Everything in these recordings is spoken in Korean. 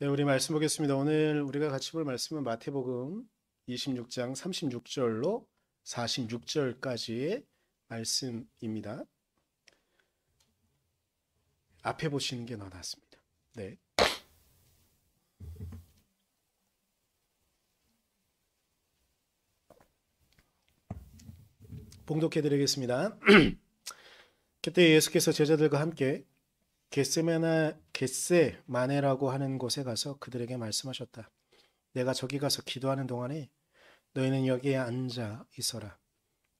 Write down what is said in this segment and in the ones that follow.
네, 우리 말씀 보겠습니다. 오늘 우리가 같이 볼 말씀은 마태복음 26장 36절로 46절까지의 말씀입니다. 앞에 보시는 게 더 낫습니다. 네. 봉독해 드리겠습니다. 그때 예수께서 제자들과 함께 겟세마네라고 하는 곳에 가서 그들에게 말씀하셨다. 내가 저기 가서 기도하는 동안에 너희는 여기에 앉아 있어라.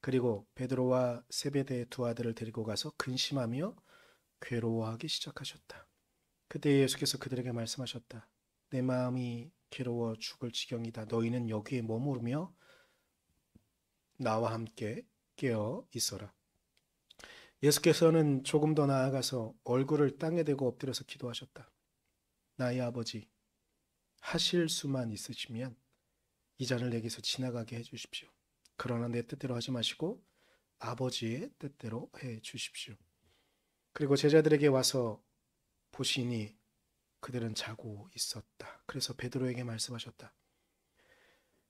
그리고 베드로와 세베대의 두 아들을 데리고 가서 근심하며 괴로워하기 시작하셨다. 그때 예수께서 그들에게 말씀하셨다. 내 마음이 괴로워 죽을 지경이다. 너희는 여기에 머무르며 나와 함께 깨어 있어라. 예수께서는 조금 더 나아가서 얼굴을 땅에 대고 엎드려서 기도하셨다. 나의 아버지, 하실 수만 있으시면 이 잔을 내게서 지나가게 해주십시오. 그러나 내 뜻대로 하지 마시고 아버지의 뜻대로 해주십시오. 그리고 제자들에게 와서 보시니 그들은 자고 있었다. 그래서 베드로에게 말씀하셨다.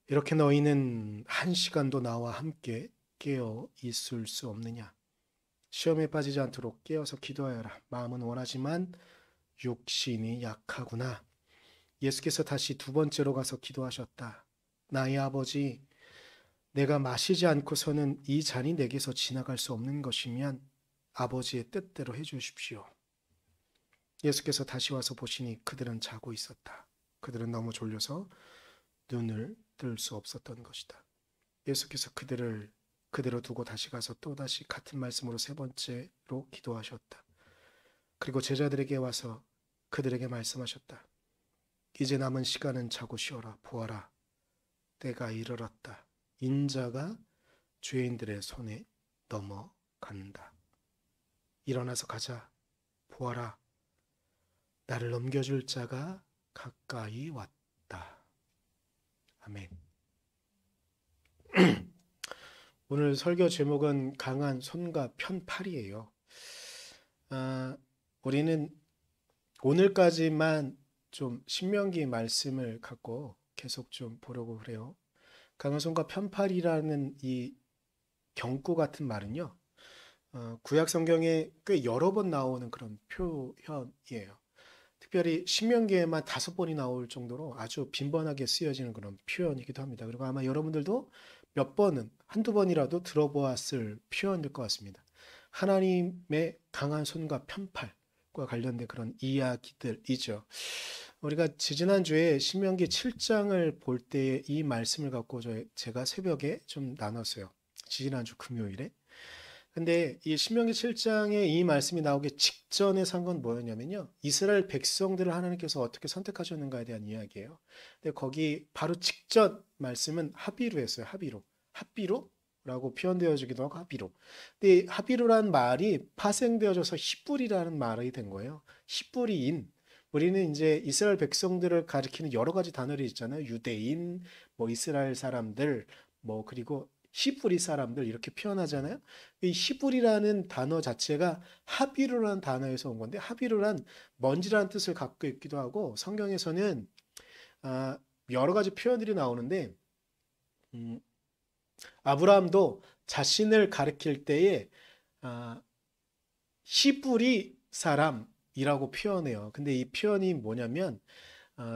이렇게 너희는 1시간도 나와 함께 깨어 있을 수 없느냐? 시험에 빠지지 않도록 깨어서 기도하여라. 마음은 원하지만 육신이 약하구나. 예수께서 다시 두 번째로 가서 기도하셨다. 나의 아버지, 내가 마시지 않고서는 이 잔이 내게서 지나갈 수 없는 것이면 아버지의 뜻대로 해주십시오. 예수께서 다시 와서 보시니 그들은 자고 있었다. 그들은 너무 졸려서 눈을 뜰 수 없었던 것이다. 예수께서 그들을 그대로 두고 다시 가서 또다시 같은 말씀으로 세 번째로 기도하셨다. 그리고 제자들에게 와서 그들에게 말씀하셨다. 이제 남은 시간은 자고 쉬어라. 보아라. 때가 이르렀다. 인자가 죄인들의 손에 넘어간다. 일어나서 가자. 보아라. 나를 넘겨줄 자가 가까이 왔다. 아멘. 오늘 설교 제목은 강한 손과 편 8이에요. 우리는 오늘까지만 좀 신명기 말씀을 갖고 계속 좀 보려고 그래요. 강한 손과 편 8이라는 이 경구 같은 말은요. 구약 성경에 꽤 여러 번 나오는 그런 표현이에요. 특별히 신명기에만 5번이 나올 정도로 아주 빈번하게 쓰여지는 그런 표현이기도 합니다. 그리고 아마 여러분들도 몇 번은 한두 번이라도 들어보았을 표현일 것 같습니다. 하나님의 강한 손과 편팔과 관련된 그런 이야기들이죠. 우리가 지지난주에 신명기 7장을 볼 때 이 말씀을 갖고 제가 새벽에 좀 나눴어요. 지지난주 금요일에. 근데 이 신명기 7장에 이 말씀이 나오기 직전에 산 건 뭐였냐면요. 이스라엘 백성들을 하나님께서 어떻게 선택하셨는가에 대한 이야기예요. 근데 거기 바로 직전 말씀은 하비루였어요. 하비루라고 표현되어지기도 하고 하비루. 근데 하비루란 말이 파생되어져서 히브리라는 말이 된 거예요. 히브리인. 우리는 이제 이스라엘 백성들을 가리키는 여러 가지 단어들이 있잖아요. 유대인, 뭐 이스라엘 사람들, 뭐 그리고 히브리 사람들 이렇게 표현하잖아요. 이 히브리라는 단어 자체가 하비루라는 단어에서 온 건데 하비루란 먼지라는 뜻을 갖고 있기도 하고 성경에서는 여러 가지 표현들이 나오는데 아브라함도 자신을 가리킬 때에 히브리 사람이라고 표현해요. 근데 이 표현이 뭐냐면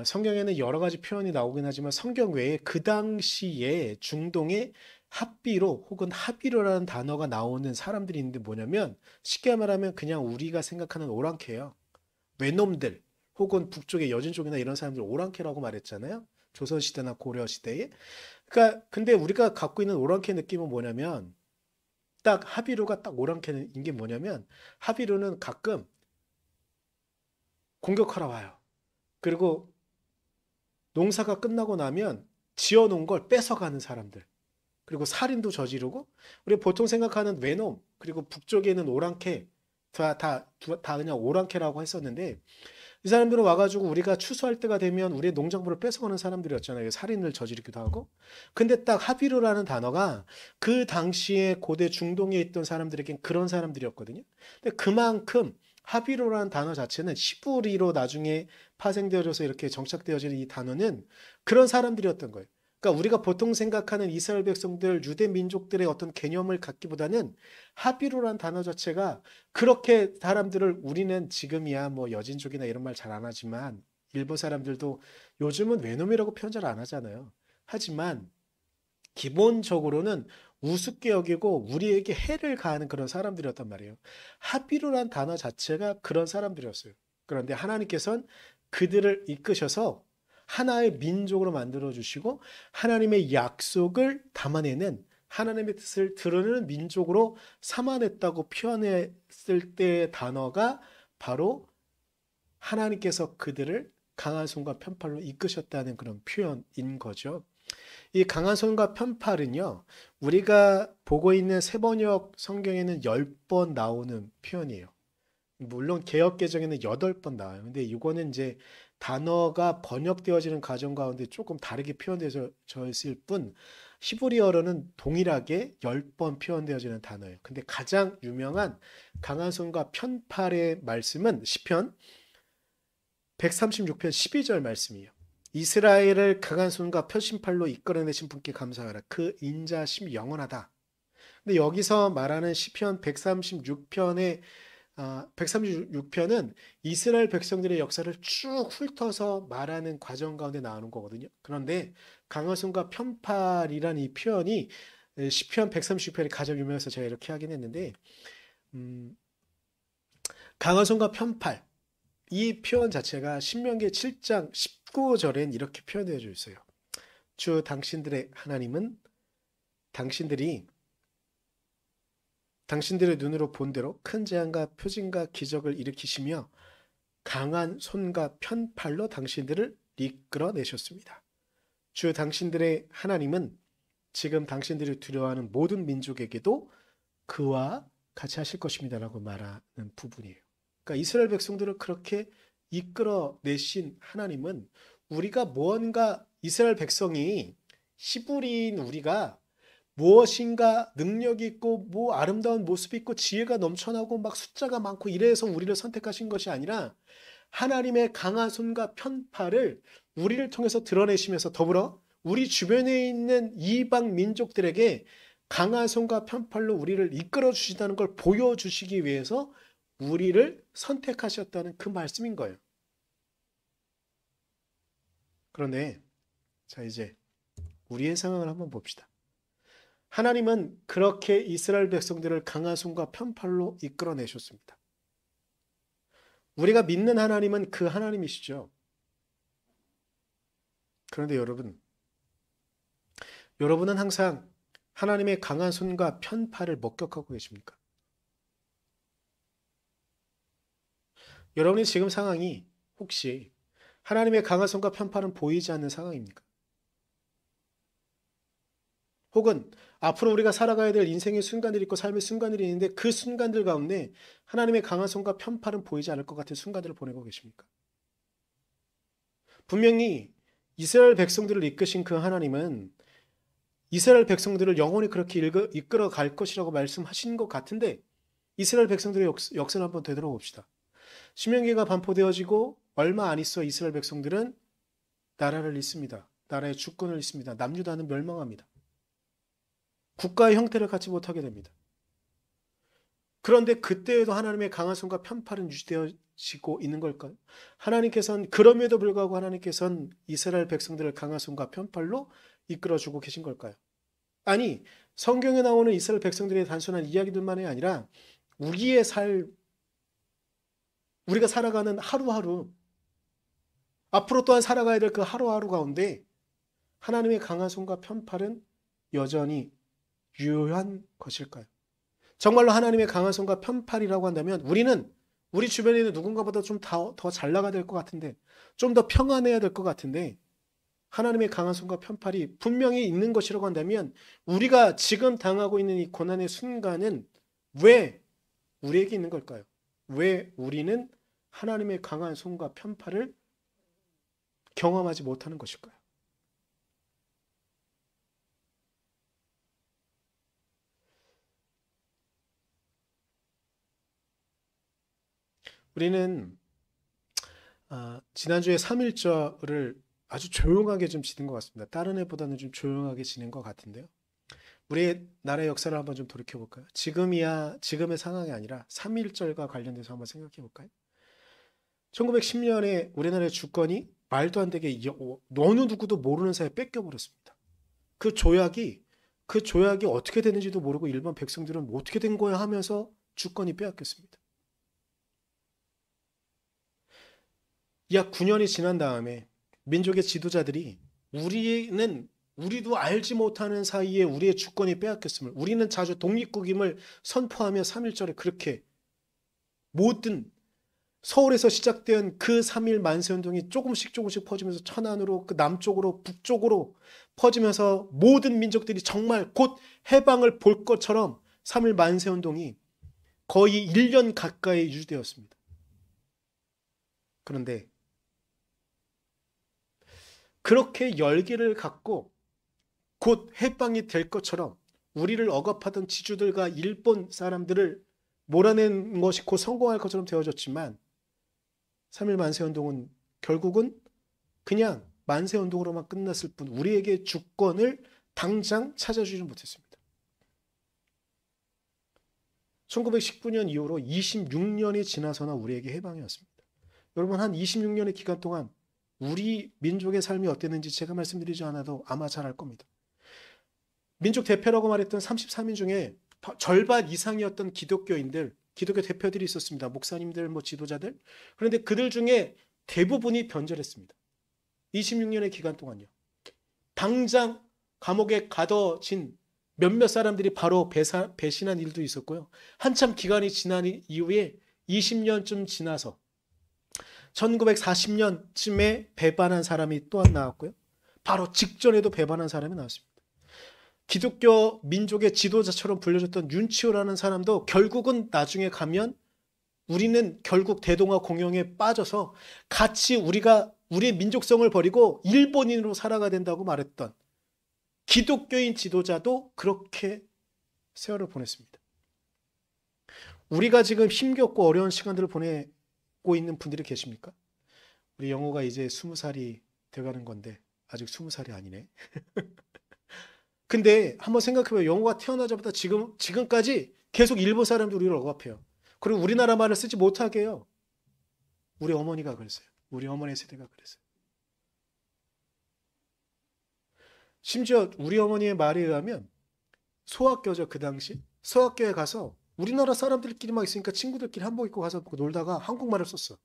성경에는 여러 가지 표현이 나오긴 하지만 성경 외에 그 당시에 중동에 합비로 혹은 하비로라는 단어가 나오는 사람들이 있는데 뭐냐면 쉽게 말하면 그냥 우리가 생각하는 오랑캐예요. 외놈들 혹은 북쪽의 여진 쪽이나 이런 사람들 오랑캐라고 말했잖아요. 조선시대나 고려시대에. 그러니까 근데 우리가 갖고 있는 오랑캐 느낌은 뭐냐면 딱 하비루가 딱 오랑캐인 게 뭐냐면 하비루는 가끔 공격하러 와요. 그리고 농사가 끝나고 나면 지어놓은 걸 뺏어가는 사람들. 그리고 살인도 저지르고 우리 보통 생각하는 외놈 그리고 북쪽에는 오랑캐 다 그냥 오랑캐라고 했었는데 이 사람들은 와가지고 우리가 추수할 때가 되면 우리의 농작물을 뺏어가는 사람들이었잖아요. 살인을 저지르기도 하고. 근데 딱 하비루라는 단어가 그 당시에 고대 중동에 있던 사람들에겐 그런 사람들이었거든요. 근데 그만큼 하비로라는 단어 자체는 히브리로 나중에 파생되어져서 이렇게 정착되어지는 이 단어는 그런 사람들이었던 거예요. 그러니까 우리가 보통 생각하는 이스라엘 백성들, 유대 민족들의 어떤 개념을 갖기보다는 하비로라는 단어 자체가 그렇게 사람들을 우리는 지금이야 뭐 여진족이나 이런 말 잘 안 하지만 일본 사람들도 요즘은 외놈이라고 표현 잘 안 하잖아요. 하지만 기본적으로는 우습게 여기고 우리에게 해를 가하는 그런 사람들이었단 말이에요. 하비루란 단어 자체가 그런 사람들이었어요. 그런데 하나님께서는 그들을 이끄셔서 하나의 민족으로 만들어 주시고 하나님의 약속을 담아내는 하나님의 뜻을 드러내는 민족으로 삼아냈다고 표현했을 때의 단어가 바로 하나님께서 그들을 강한 손과 편팔로 이끄셨다는 그런 표현인 거죠. 이 강한 손과 편팔은요, 우리가 보고 있는 세번역 성경에는 10번 나오는 표현이에요. 물론 개역개정에는 8번 나와요. 근데 이거는 이제 단어가 번역되어지는 과정 가운데 조금 다르게 표현되어 있을 뿐, 히브리어로는 동일하게 10번 표현되어지는 단어예요. 근데 가장 유명한 강한 손과 편팔의 말씀은 시편 136편 12절 말씀이에요. 이스라엘을 강한 손과 표심팔로 이끌어내신 분께 감사하라. 그 인자심이 영원하다. 근데 여기서 말하는 시편 136편의 136편은 이스라엘 백성들의 역사를 쭉 훑어서 말하는 과정 가운데 나오는 거거든요. 그런데 강한 손과 편팔이란 이 표현이 시편 136편이 가장 유명해서 제가 이렇게 하긴 했는데 강한 손과 편팔 이 표현 자체가 신명기 7장 19절엔 이렇게 표현되어 있어요. 주 당신들의 하나님은 당신들의 눈으로 본 대로 큰 재앙과 표징과 기적을 일으키시며 강한 손과 편팔로 당신들을 이끌어내셨습니다. 주 당신들의 하나님은 지금 당신들이 두려워하는 모든 민족에게도 그와 같이 하실 것입니다라고 말하는 부분이에요. 그러니까 이스라엘 백성들을 그렇게 이끌어내신 하나님은 우리가 무언가 이스라엘 백성이 히브리인 우리가 무엇인가 능력이 있고 뭐 아름다운 모습이 있고 지혜가 넘쳐나고 막 숫자가 많고 이래서 우리를 선택하신 것이 아니라 하나님의 강한 손과 편팔을 우리를 통해서 드러내시면서 더불어 우리 주변에 있는 이방 민족들에게 강한 손과 편팔로 우리를 이끌어 주신다는 걸 보여주시기 위해서 우리를 선택하셨다는 그 말씀인 거예요. 그런데 자 이제 우리의 상황을 한번 봅시다. 하나님은 그렇게 이스라엘 백성들을 강한 손과 편팔로 이끌어내셨습니다. 우리가 믿는 하나님은 그 하나님이시죠. 그런데 여러분은 항상 하나님의 강한 손과 편팔을 목격하고 계십니까? 여러분의 지금 상황이 혹시 하나님의 강한 손과 편팔은 보이지 않는 상황입니까? 혹은 앞으로 우리가 살아가야 될 인생의 순간들이 있고 삶의 순간들이 있는데 그 순간들 가운데 하나님의 강한 손과 편팔은 보이지 않을 것 같은 순간들을 보내고 계십니까? 분명히 이스라엘 백성들을 이끄신 그 하나님은 이스라엘 백성들을 영원히 그렇게 이끌어 갈 것이라고 말씀하신 것 같은데 이스라엘 백성들의 역사를 한번 되돌아봅시다. 신명기가 반포되어지고 얼마 안 있어 이스라엘 백성들은 나라를 잃습니다. 나라의 주권을 잃습니다. 남유다는 멸망합니다. 국가의 형태를 갖지 못하게 됩니다. 그런데 그때에도 하나님의 강한 손과 편팔은 유지되어지고 있는 걸까요? 하나님께서는 그럼에도 불구하고 하나님께서는 이스라엘 백성들을 강한 손과 편팔로 이끌어주고 계신 걸까요? 아니, 성경에 나오는 이스라엘 백성들의 단순한 이야기들만이 아니라 우리의 우리가 살아가는 하루하루, 앞으로 또한 살아가야 될 그 하루하루 가운데 하나님의 강한 손과 편팔은 여전히 유효한 것일까요? 정말로 하나님의 강한 손과 편팔이라고 한다면 우리는 우리 주변에 있는 누군가보다 좀 더 잘 나가야 될 것 같은데 좀 더 평안해야 될 것 같은데 하나님의 강한 손과 편팔이 분명히 있는 것이라고 한다면 우리가 지금 당하고 있는 이 고난의 순간은 왜 우리에게 있는 걸까요? 왜 우리는 하나님의 강한 손과 편팔을 경험하지 못하는 것일까요? 우리는 지난주에 3.1절을 아주 조용하게 좀 지낸 것 같습니다. 다른 해보다는 좀 조용하게 지낸 것 같은데요. 우리의 나라의 역사를 한번 좀 돌이켜볼까요? 지금의 상황이 아니라 3.1절과 관련돼서 한번 생각해볼까요? 1910년에 우리나라의 주권이 말도 안 되게 어느 누구도 모르는 사이에 뺏겨버렸습니다. 그 조약이 어떻게 되는지도 모르고 일반 백성들은 어떻게 된 거야 하면서 주권이 빼앗겼습니다. 약 9년이 지난 다음에 민족의 지도자들이 우리도 알지 못하는 사이에 우리의 주권이 빼앗겼음을, 우리는 자주 독립국임을 선포하며 3.1절에 그렇게 모든 서울에서 시작된 그 3.1 만세운동이 조금씩 퍼지면서 천안으로, 그 남쪽으로, 북쪽으로 퍼지면서 모든 민족들이 정말 곧 해방을 볼 것처럼 3.1 만세운동이 거의 1년 가까이 유지되었습니다. 그런데 그렇게 열기를 갖고 곧 해방이 될 것처럼 우리를 억압하던 지주들과 일본 사람들을 몰아낸 것이 곧 성공할 것처럼 되어졌지만 3.1 만세운동은 결국은 그냥 만세운동으로만 끝났을 뿐 우리에게 주권을 당장 찾아주지 못했습니다. 1919년 이후로 26년이 지나서나 우리에게 해방이 왔습니다. 여러분, 한 26년의 기간 동안 우리 민족의 삶이 어땠는지 제가 말씀드리지 않아도 아마 잘 알 겁니다. 민족 대표라고 말했던 33인 중에 절반 이상이었던 기독교 대표들이 있었습니다. 목사님들, 지도자들. 그런데 그들 중에 대부분이 변절했습니다. 26년의 기간 동안요. 당장 감옥에 가둬진 몇몇 사람들이 바로 배신한 일도 있었고요. 한참 기간이 지난 이후에 20년쯤 지나서 1940년쯤에 배반한 사람이 또한 나왔고요. 바로 직전에도 배반한 사람이 나왔습니다. 기독교 민족의 지도자처럼 불려졌던 윤치호라는 사람도 결국은 나중에 가면 우리는 결국 대동아 공영에 빠져서 같이 우리의 민족성을 버리고 일본인으로 살아가야 된다고 말했던 기독교인 지도자도 그렇게 세월을 보냈습니다. 우리가 지금 힘겹고 어려운 시간들을 보내고 있는 분들이 계십니까? 우리 영호가 이제 20살이 돼가는 건데 아직 20살이 아니네. 근데 한번 생각해봐요. 영호가 태어나자마자 지금까지 계속 일본 사람들이 우리를 억압해요. 그리고 우리나라 말을 쓰지 못하게 해요. 우리 어머니가 그랬어요. 우리 어머니 세대가 그랬어요. 심지어 우리 어머니의 말에 의하면 소학교죠. 그 당시 소학교에 가서 우리나라 사람들끼리 막 있으니까 친구들끼리 한복 입고 가서 놀다가 한국말을 썼어.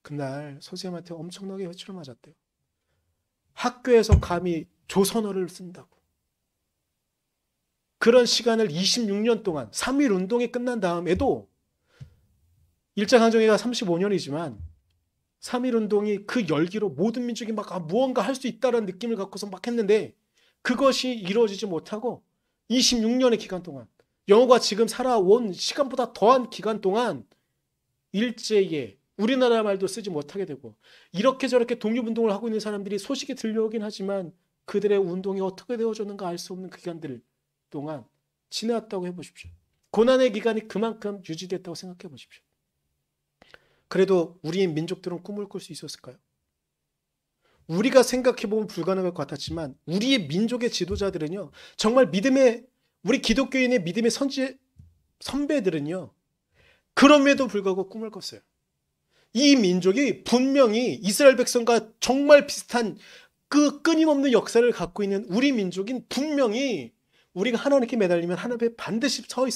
그날 선생님한테 엄청나게 회초를 맞았대요. 학교에서 감히 조선어를 쓴다고. 그런 시간을 26년 동안 3.1 운동이 끝난 다음에도 일제강점기가 35년이지만 3.1 운동이 그 열기로 모든 민족이 막 무언가 할 수 있다는 느낌을 갖고서 막 했는데 그것이 이루어지지 못하고 26년의 기간 동안 영호가 지금 살아온 시간보다 더한 기간 동안 일제에 우리나라 말도 쓰지 못하게 되고 이렇게 저렇게 독립운동을 하고 있는 사람들이 소식이 들려오긴 하지만 그들의 운동이 어떻게 되어졌는가 알 수 없는 그 기간들 동안 지났다고 해보십시오. 고난의 기간이 그만큼 유지됐다고 생각해 보십시오. 그래도 우리의 민족들은 꿈을 꿀 수 있었을까요? 우리가 생각해보면 불가능할 것 같았지만 우리의 민족의 지도자들은요. 정말 우리 기독교인의 믿음의 선배들은요. 그럼에도 불구하고 꿈을 꿨어요. 이 민족이 분명히 이스라엘 백성과 정말 비슷한 그 끊임없는 역사를 갖고 있는 우리 민족인 분명히 우리가 하나님께 매달리면 하나님 앞에 반듯하게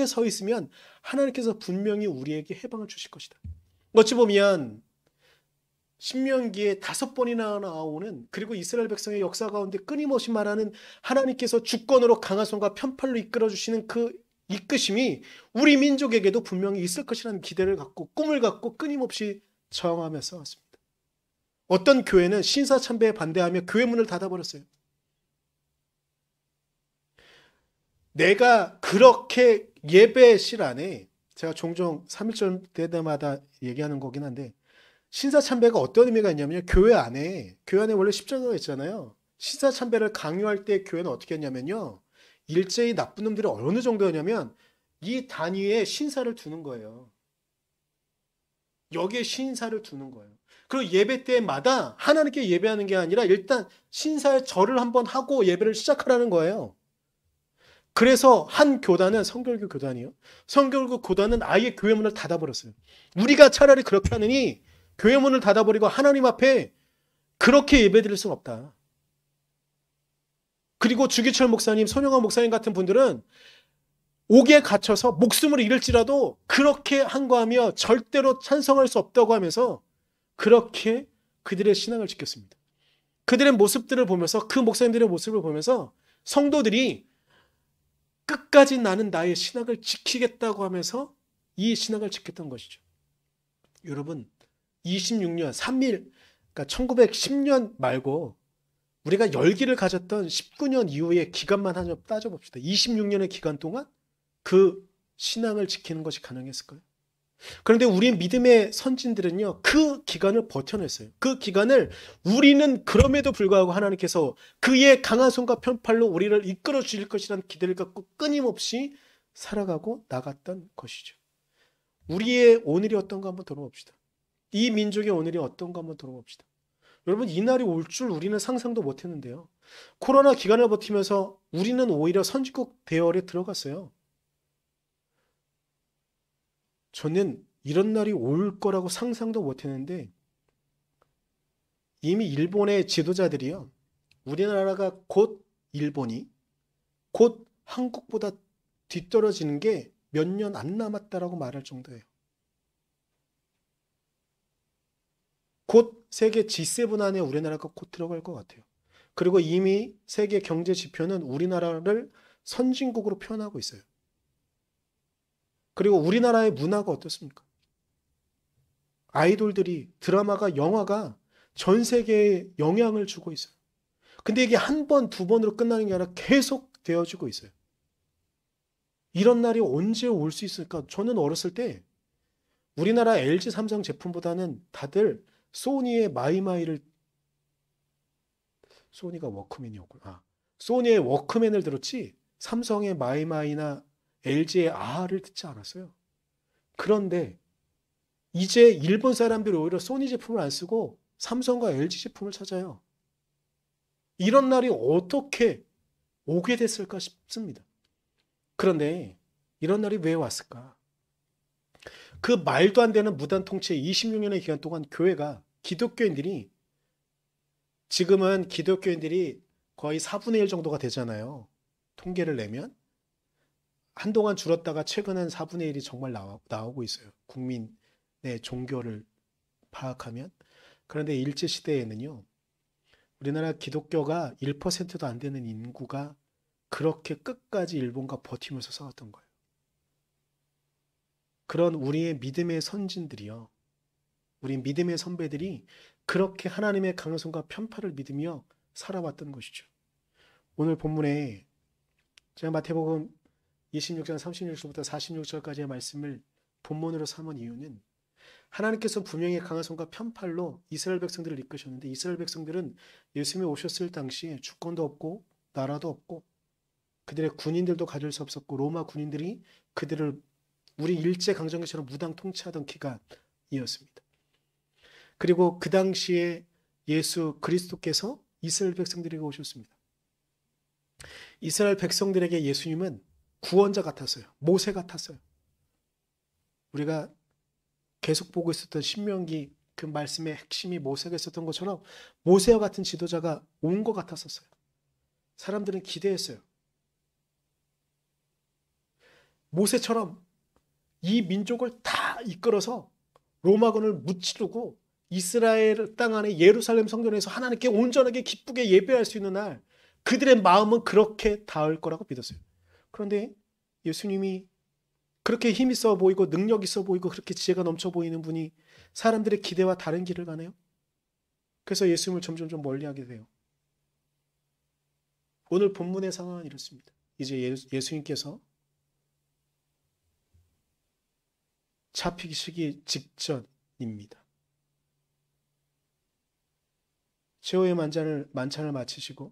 서 있으면 하나님께서 분명히 우리에게 해방을 주실 것이다. 어찌 보면 신명기에 5번이나 나오는 그리고 이스라엘 백성의 역사 가운데 끊임없이 말하는 하나님께서 주권으로 강한 손과 편팔로 이끌어주시는 그 이끄심이 우리 민족에게도 분명히 있을 것이라는 기대를 갖고 꿈을 갖고 끊임없이 저항하며 싸웠습니다. 어떤 교회는 신사참배에 반대하며 교회 문을 닫아버렸어요. 내가 그렇게 예배실 안에 제가 종종 3.1절 때마다 얘기하는 거긴 한데 신사참배가 어떤 의미가 있냐면요. 교회 안에 원래 십자가가 있잖아요. 신사참배를 강요할 때 교회는 어떻게 했냐면요. 일제히 나쁜 놈들이 어느 정도였냐면 이 단위에 신사를 두는 거예요. 여기에 신사를 두는 거예요. 그리고 예배 때마다 하나님께 예배하는 게 아니라 일단 신사의 절을 한번 하고 예배를 시작하라는 거예요. 그래서 한 교단은 성결교 교단이요. 성결교 교단은 아예 교회 문을 닫아버렸어요. 우리가 차라리 그렇게 하느니 교회 문을 닫아버리고 하나님 앞에 그렇게 예배드릴 수는 없다. 그리고 주기철 목사님, 손영환 목사님 같은 분들은 옥에 갇혀서 목숨을 잃을지라도 그렇게 한거하며 절대로 찬성할 수 없다고 하면서 그렇게 그들의 신앙을 지켰습니다. 그들의 모습들을 보면서, 그 목사님들의 모습을 보면서 성도들이 끝까지 나는 나의 신앙을 지키겠다고 하면서 이 신앙을 지켰던 것이죠. 여러분, 26년 3일, 그러니까 1910년 말고 우리가 열기를 가졌던 19년 이후의 기간만 한번 따져봅시다. 26년의 기간 동안 그 신앙을 지키는 것이 가능했을까요? 그런데 우리 믿음의 선진들은요, 그 기간을 버텨냈어요. 그 기간을 우리는 그럼에도 불구하고 하나님께서 그의 강한 손과 편팔로 우리를 이끌어 주실 것이라는 기대를 갖고 끊임없이 살아가고 나갔던 것이죠. 우리의 오늘이 어떤가 한번 돌아봅시다. 이 민족의 오늘이 어떤가 한번 돌아봅시다. 여러분, 이 날이 올 줄 우리는 상상도 못했는데요. 코로나 기간을 버티면서 우리는 오히려 선진국 대열에 들어갔어요. 저는 이런 날이 올 거라고 상상도 못했는데 이미 일본의 지도자들이요, 우리나라가 곧 일본이 곧 한국보다 뒤떨어지는 게 몇 년 안 남았다라고 말할 정도예요. 곧 세계 G7 안에 우리나라가 곧 들어갈 것 같아요. 그리고 이미 세계 경제 지표는 우리나라를 선진국으로 표현하고 있어요. 그리고 우리나라의 문화가 어떻습니까? 아이돌들이, 드라마가, 영화가 전 세계에 영향을 주고 있어요. 근데 이게 한 번, 두 번으로 끝나는 게 아니라 계속 되어지고 있어요. 이런 날이 언제 올 수 있을까? 저는 어렸을 때 우리나라 LG 삼성 제품보다는 다들 소니의 마이마이를, 소니가 워크맨이었구나. 소니의 워크맨을 들었지 삼성의 마이마이나 LG의 아를 듣지 않았어요. 그런데 이제 일본 사람들이 오히려 소니 제품을 안 쓰고 삼성과 LG 제품을 찾아요. 이런 날이 어떻게 오게 됐을까 싶습니다. 그런데 이런 날이 왜 왔을까? 그 말도 안 되는 무단 통치 26년의 기간 동안 교회가, 기독교인들이, 지금은 기독교인들이 거의 4분의 1 정도가 되잖아요. 통계를 내면. 한동안 줄었다가 최근엔 4분의 1이 정말 나오고 있어요. 국민의 종교를 파악하면. 그런데 일제시대에는요, 우리나라 기독교가 1%도 안 되는 인구가 그렇게 끝까지 일본과 버티면서 싸웠던 거예요. 그런 우리의 믿음의 선진들이요, 우리 믿음의 선배들이 그렇게 하나님의 강한 손과 편팔을 믿으며 살아왔던 것이죠. 오늘 본문에 제가 마태복음 26장 36절부터 46절까지의 말씀을 본문으로 삼은 이유는, 하나님께서 분명히 강한 손과 편팔로 이스라엘 백성들을 이끄셨는데, 이스라엘 백성들은 예수님이 오셨을 당시에 주권도 없고 나라도 없고 그들의 군인들도 가질 수 없었고 로마 군인들이 그들을 우리 일제강점기처럼 무당 통치하던 기간이었습니다. 그리고 그 당시에 예수 그리스도께서 이스라엘 백성들에게 오셨습니다. 이스라엘 백성들에게 예수님은 구원자 같았어요. 모세 같았어요. 우리가 계속 보고 있었던 신명기 그 말씀의 핵심이 모세가 있었던 것처럼 모세와 같은 지도자가 온 것 같았었어요. 사람들은 기대했어요. 모세처럼 이 민족을 다 이끌어서 로마군을 무찌르고 이스라엘 땅 안에 예루살렘 성전에서 하나님께 온전하게 기쁘게 예배할 수 있는 날, 그들의 마음은 그렇게 닿을 거라고 믿었어요. 그런데 예수님이 그렇게 힘 있어 보이고 능력 있어 보이고 그렇게 지혜가 넘쳐 보이는 분이 사람들의 기대와 다른 길을 가네요. 그래서 예수님을 점점 멀리하게 돼요. 오늘 본문의 상황은 이렇습니다. 이제 예수님께서 잡히시기 직전입니다. 최후의 만찬을 마치시고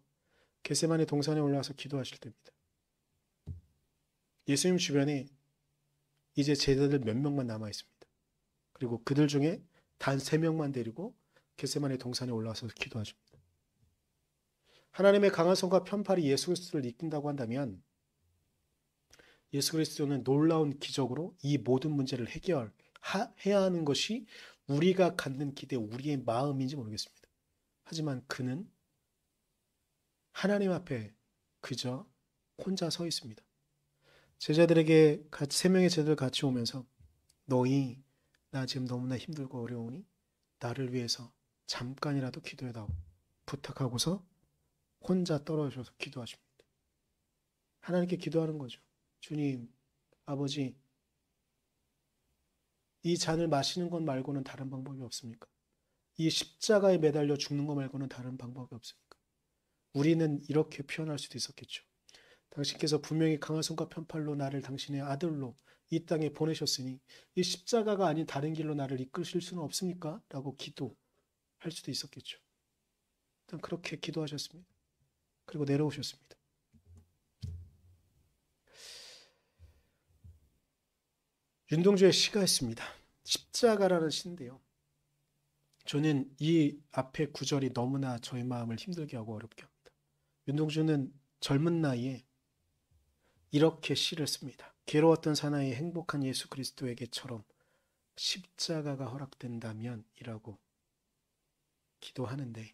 겟세마네 동산에 올라와서 기도하실 때입니다. 예수님 주변에 이제 제자들 몇 명만 남아 있습니다. 그리고 그들 중에 단 3명만 데리고 겟세마네 동산에 올라와서 기도하십니다. 하나님의 강한 손과 편팔이 예수 그리스도를 이끈다고 한다면 예수 그리스도는 놀라운 기적으로 이 모든 문제를 해결해야 하는 것이 우리가 갖는 기대, 우리의 마음인지 모르겠습니다. 하지만 그는 하나님 앞에 그저 혼자 서 있습니다. 제자들에게 같이 3명의 제자들 같이 오면서 너희 나 지금 너무나 힘들고 어려우니 나를 위해서 잠깐이라도 기도해다오 부탁하고서 혼자 떨어져서 기도하십니다. 하나님께 기도하는 거죠. 주님, 아버지, 이 잔을 마시는 것 말고는 다른 방법이 없습니까? 이 십자가에 매달려 죽는 것 말고는 다른 방법이 없습니까? 우리는 이렇게 표현할 수도 있었겠죠. 당신께서 분명히 강한 손과 편팔로 나를 당신의 아들로 이 땅에 보내셨으니 이 십자가가 아닌 다른 길로 나를 이끄실 수는 없습니까? 라고 기도할 수도 있었겠죠. 일단 그렇게 기도하셨습니다. 그리고 내려오셨습니다. 윤동주의 시가 있습니다. 십자가라는 시인데요. 저는 이 앞에 구절이 너무나 저의 마음을 힘들게 하고 어렵게 합니다. 윤동주는 젊은 나이에 이렇게 시를 씁니다. 괴로웠던 사나이의 행복한 예수 그리스도에게처럼 십자가가 허락된다면 이라고 기도하는데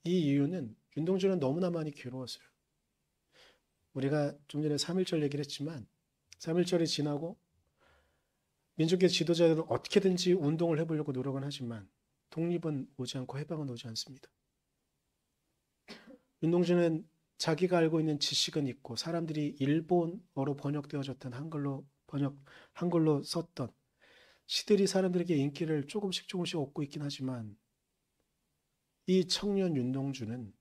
이 이유는 윤동주는 너무나 많이 괴로웠어요. 우리가 좀 전에 3.1절 얘기를 했지만 3.1절이 지나고 민족의 지도자들은 어떻게든지 운동을 해보려고 노력은 하지만 독립은 오지 않고 해방은 오지 않습니다. 윤동주는 자기가 알고 있는 지식은 있고 사람들이 일본어로 번역되어졌던 한글로 썼던 시들이 사람들에게 인기를 조금씩 얻고 있긴 하지만 이 청년 윤동주는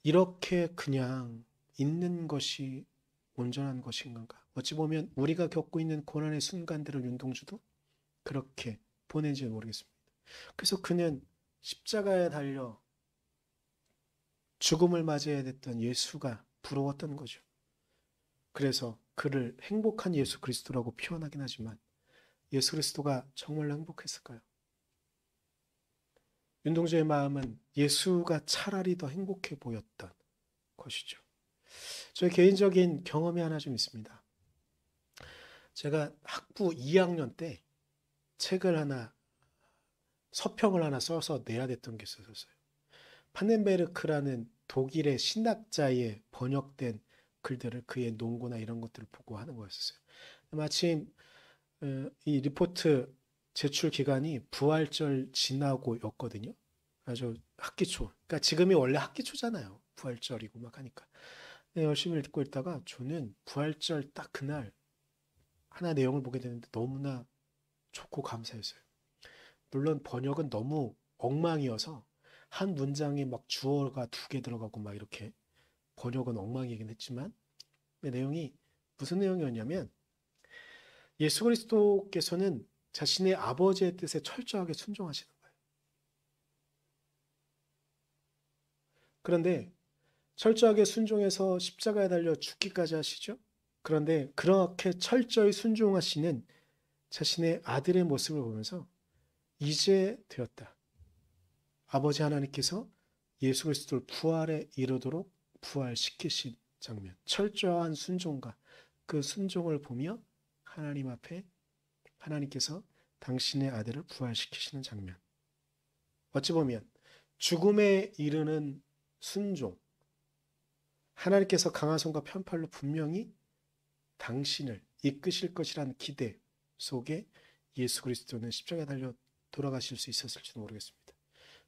이렇게 그냥 있는 것이 온전한 것인가? 어찌 보면 우리가 겪고 있는 고난의 순간들을 윤동주도 그렇게 보낸지 모르겠습니다. 그래서 그는 십자가에 달려 죽음을 맞이해야 됐던 예수가 부러웠던 거죠. 그래서 그를 행복한 예수 그리스도라고 표현하긴 하지만 예수 그리스도가 정말로 행복했을까요? 윤동주의 마음은 예수가 차라리 더 행복해 보였던 것이죠. 저의 개인적인 경험이 하나 좀 있습니다. 제가 학부 2학년 때 서평을 하나 써서 내야 됐던 게 있었어요. 파넨베르크라는 독일의 신학자의 번역된 글들을 그의 논고나 이런 것들을 보고 하는 거였어요. 마침 이 리포트 제출 기간이 부활절 지나고였거든요. 아주 학기초. 그러니까 지금이 원래 학기초잖아요. 부활절이고 막 하니까. 열심히 읽고 있다가 저는 부활절 딱 그날 하나 내용을 보게 되는데 너무나 좋고 감사했어요. 물론 번역은 너무 엉망이어서 한 문장에 막 주어가 2개 들어가고 막 이렇게 번역은 엉망이긴 했지만 내용이 무슨 내용이었냐면 예수 그리스도께서는 자신의 아버지의 뜻에 철저하게 순종하시는 거예요. 그런데 철저하게 순종해서 십자가에 달려 죽기까지 하시죠. 그런데 그렇게 철저히 순종하시는 자신의 아들의 모습을 보면서 이제 되었다. 아버지 하나님께서 예수 그리스도를 부활에 이르도록 부활시키신 장면. 철저한 순종과 그 순종을 보며 하나님 앞에 하나님께서 당신의 아들을 부활시키시는 장면. 어찌 보면 죽음에 이르는 순종. 하나님께서 강한 손과 편팔로 분명히 당신을 이끄실 것이라는 기대 속에 예수 그리스도는 십자가에 달려 돌아가실 수 있었을지도 모르겠습니다.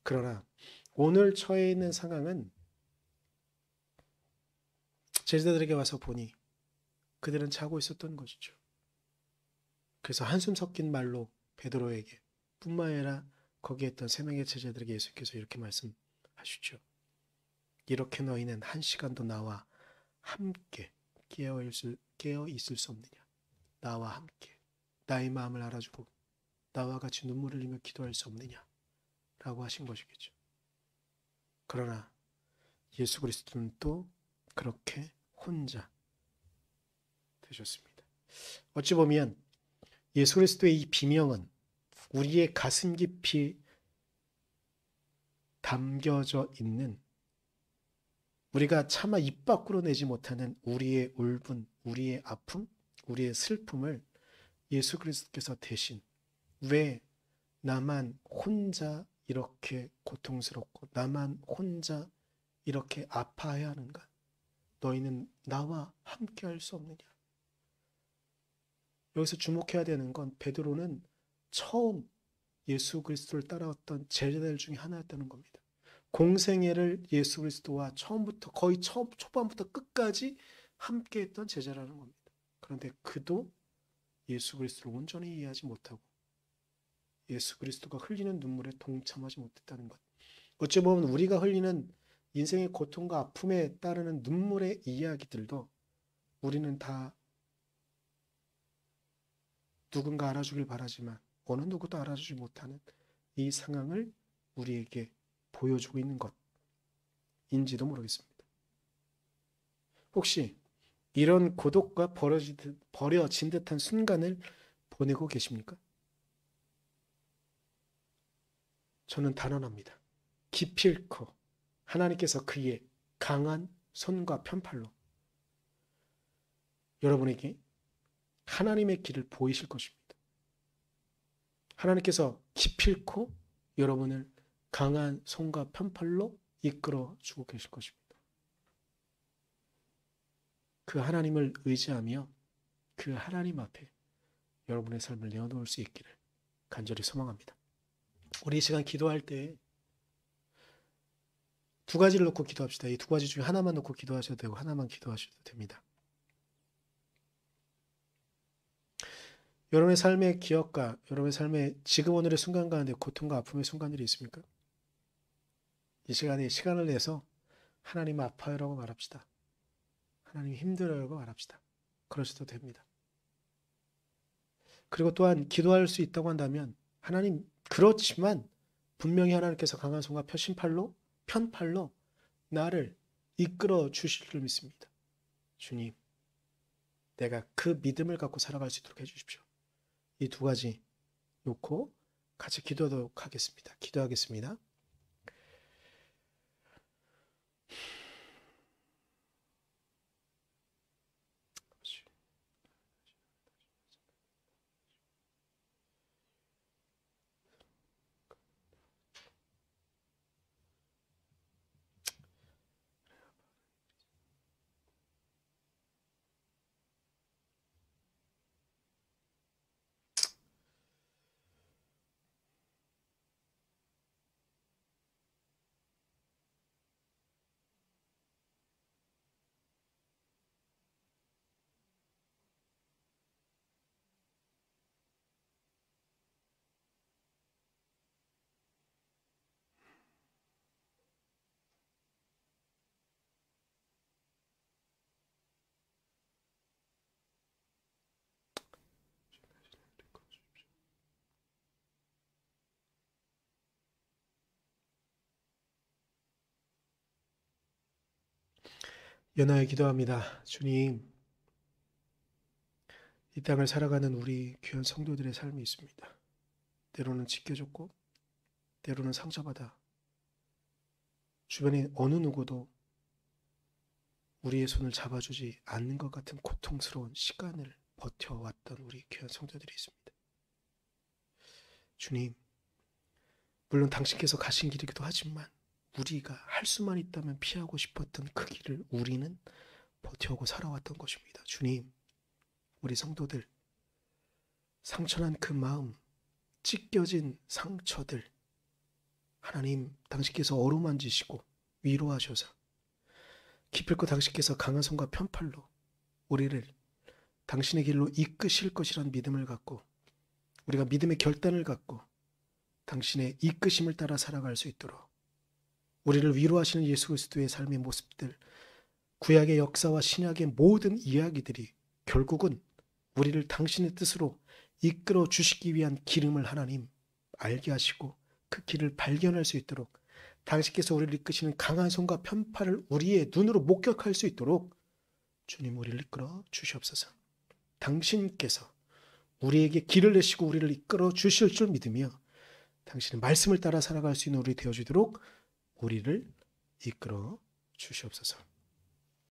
그러나 오늘 처해 있는 상황은 제자들에게 와서 보니 그들은 자고 있었던 것이죠. 그래서 한숨 섞인 말로 베드로에게 뿐만 아니라 거기에 있던 3명의 제자들에게 예수께서 이렇게 말씀하시죠. 이렇게 너희는 1시간도 나와 함께 깨어 있을 수 없느냐. 나와 함께 나의 마음을 알아주고 나와 같이 눈물을 흘리며 기도할 수 없느냐 라고 하신 것이겠죠. 그러나 예수 그리스도는 또 그렇게 혼자 되셨습니다. 어찌 보면 예수 그리스도의 이 비명은 우리의 가슴 깊이 담겨져 있는, 우리가 차마 입 밖으로 내지 못하는 우리의 울분, 우리의 아픔, 우리의 슬픔을 예수 그리스도께서 대신, 왜 나만 혼자 이렇게 고통스럽고 나만 혼자 이렇게 아파해야 하는가? 너희는 나와 함께 할 수 없느냐? 여기서 주목해야 되는 건 베드로는 처음 예수 그리스도를 따라왔던 제자들 중에 하나였다는 겁니다. 공생애를 예수 그리스도와 처음부터 거의 초반부터 끝까지 함께했던 제자라는 겁니다. 그런데 그도 예수 그리스도를 온전히 이해하지 못하고 예수 그리스도가 흘리는 눈물에 동참하지 못했다는 것. 어찌 보면 우리가 흘리는 인생의 고통과 아픔에 따르는 눈물의 이야기들도 우리는 다 누군가 알아주길 바라지만 어느 누구도 알아주지 못하는 이 상황을 우리에게 보여주고 있는 것인지도 모르겠습니다. 혹시 이런 고독과 버려진 듯한 순간을 보내고 계십니까? 저는 단언합니다. 기필코 하나님께서 그의 강한 손과 편팔로 여러분에게 하나님의 길을 보이실 것입니다. 하나님께서 기필코 여러분을 강한 손과 편팔로 이끌어 주고 계실 것입니다. 그 하나님을 의지하며 그 하나님 앞에 여러분의 삶을 내어놓을 수 있기를 간절히 소망합니다. 우리 이 시간 기도할 때 두 가지를 놓고 기도합시다. 이 두 가지 중에 하나만 놓고 기도하셔도 되고 하나만 기도하셔도 됩니다. 여러분의 삶의 기억과 여러분의 삶의 지금 오늘의 순간 가운데 고통과 아픔의 순간들이 있습니까? 이 시간에 시간을 내서 하나님 아파요라고 말합시다. 하나님 힘들어요라고 말합시다. 그러셔도 됩니다. 그리고 또한 기도할 수 있다고 한다면 하나님 그렇지만 분명히 하나님께서 강한 손과 편팔로 나를 이끌어 주실 줄 믿습니다. 주님, 내가 그 믿음을 갖고 살아갈 수 있도록 해주십시오. 이 두 가지 놓고 같이 기도하도록 하겠습니다. 기도하겠습니다. 연하여 기도합니다. 주님, 이 땅을 살아가는 우리 귀한 성도들의 삶이 있습니다. 때로는 지켜줬고 때로는 상처받아 주변에 어느 누구도 우리의 손을 잡아주지 않는 것 같은 고통스러운 시간을 버텨왔던 우리 귀한 성도들이 있습니다. 주님, 물론 당신께서 가신 길이기도 하지만 우리가 할 수만 있다면 피하고 싶었던 그 길을 우리는 버텨오고 살아왔던 것입니다. 주님, 우리 성도들 상처난 그 마음, 찢겨진 상처들 하나님 당신께서 어루만지시고 위로하셔서 기필코 당신께서 강한 손과 편팔로 우리를 당신의 길로 이끄실 것이란 믿음을 갖고 우리가 믿음의 결단을 갖고 당신의 이끄심을 따라 살아갈 수 있도록 우리를 위로하시는 예수 그리스도의 삶의 모습들, 구약의 역사와 신약의 모든 이야기들이 결국은 우리를 당신의 뜻으로 이끌어 주시기 위한 기름을 하나님 알게 하시고 그 길을 발견할 수 있도록 당신께서 우리를 이끄시는 강한 손과 편팔을 우리의 눈으로 목격할 수 있도록 주님 우리를 이끌어 주시옵소서. 당신께서 우리에게 길을 내시고 우리를 이끌어 주실 줄 믿으며 당신의 말씀을 따라 살아갈 수 있는 우리 되어주도록 우리를 이끌어 주시옵소서.